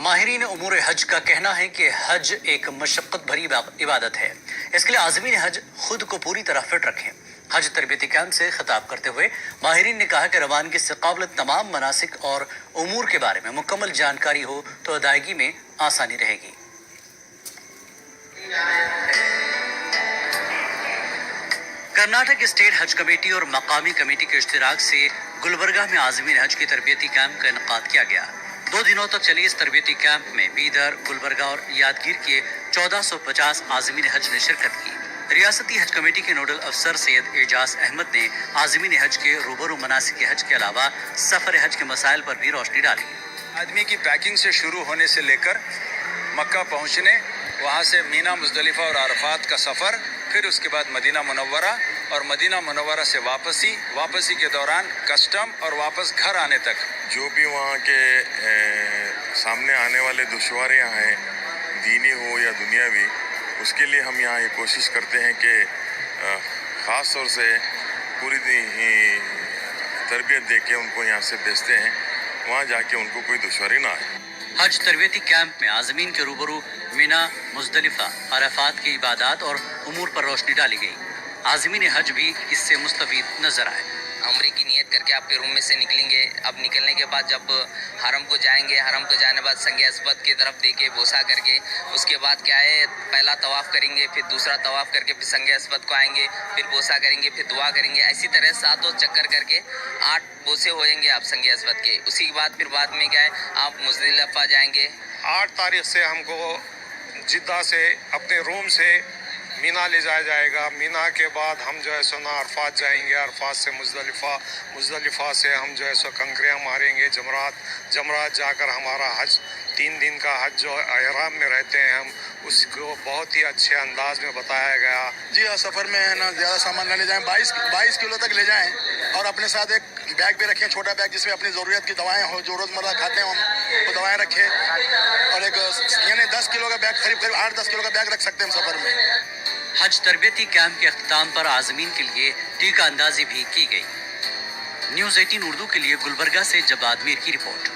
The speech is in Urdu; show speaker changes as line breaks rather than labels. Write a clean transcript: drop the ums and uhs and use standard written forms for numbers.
ماہرین امور حج کا کہنا ہے کہ حج ایک مشقت بھری عبادت ہے. اس کے لیے عازمین حج خود کو پوری طرح فٹ رکھیں. حج تربیتی کیمپ سے خطاب کرتے ہوئے ماہرین نے کہا کہ روانگی سے قابل تمام مناسک اور امور کے بارے میں مکمل جانکاری ہو تو ادائیگی میں آسانی رہے گی. کرناٹک اسٹیٹ حج کمیٹی اور مقامی کمیٹی کے اشتراک سے گلبرگہ میں عازمین حج کی تربیتی کیمپ کا انعقاد کیا گیا. 2 دنوں تک چلی اس تربیتی کیمپ میں بیدر، گلبرگہ اور یادگیر کے 1450 عازمین حج نے شرکت کی. ریاستی حج کمیٹی کے نوڈل افسر سید اعجاز احمد نے عازمین حج کے روبرو مناسک حج کے علاوہ سفر حج کے مسائل پر بھی روشنی ڈالی.
آدمی کی پیکنگ سے شروع ہونے سے لے کر مکہ پہنچنے، وہاں سے مینا، مزدلفہ اور عرفات کا سفر، پھر اس کے بعد مدینہ منورہ اور مدینہ منورہ سے واپسی کے دوران کسٹم اور واپس گھر آنے تک
جو بھی وہاں کے سامنے آنے والے دشواریاں ہیں، دینی ہو یا دنیاوی، اس کے لیے ہم یہاں یہ کوشش کرتے ہیں کہ خاص طور سے پوری تربیت دے کے ان کو یہاں سے بھیجتے ہیں، وہاں جا کے ان کو کوئی دشواری نہ آئے.
حج تربیتی کیمپ میں عازمین کے روبرو مینا، مزدلفہ، عرفات کی عبادات اور امور پر روشنی ڈالی گئی. عازمین حج بھی اس سے مستفید نظر آئے.
عمرے کی نیت کر کے آپ کے روم میں سے نکلیں گے. اب نکلنے کے بعد جب حرم کو جائیں گے، حرم کو جانے بعد سنگ اسود کی طرف دیکھ کے بوسا کر کے اس کے بعد کیا ہے، پہلا طواف کریں گے، پھر دوسرا طواف کر کے پھر سنگ اسود کو آئیں گے، پھر بوسا کریں گے، پھر دعا کریں گے. ایسی طرح 7 چکر کر کے 8 بوسے ہو جائیں گے آپ سنگ اسود کے. اسی کے بعد پھر بعد میں کیا ہے، آپ مزدلفہ جائیں گے.
8 تاریخ سے ہم کو جدہ سے اپنے روم سے مینا لے جایا جائے گا. مینا کے بعد ہم جو ہے سو نا عرفات جائیں گے، عرفات سے مزدلفہ سے ہم جو ہے سو کنکریاں ماریں گے، جمرات جا کر ہمارا حج 3 دن کا حج جو احرام میں رہتے ہیں ہم، اس کو بہت ہی اچھے انداز میں بتایا گیا.
جی ہاں، سفر میں ہے نا زیادہ سامان نہ لے جائیں، 22 کلو تک لے جائیں اور اپنے ساتھ ایک بیگ بھی رکھیں، چھوٹا بیگ جس میں اپنی ضروریت کی دوائیں ہوں، جو روزمرہ کھاتے ہیں ہم وہ دوائیں رکھیں. اور ایک یعنی 10 کلو کا بیگ، قریب 8-10 کلو کا بیگ رکھ سکتے ہیں ہم سفر میں.
حج تربیتی کیمپ کے اختتام پر عازمین کے لیے ٹیکہ اندازی بھی کی گئی. نیوز 18 اردو کے لیے گلبرگہ سے جواد میر کی رپورٹ.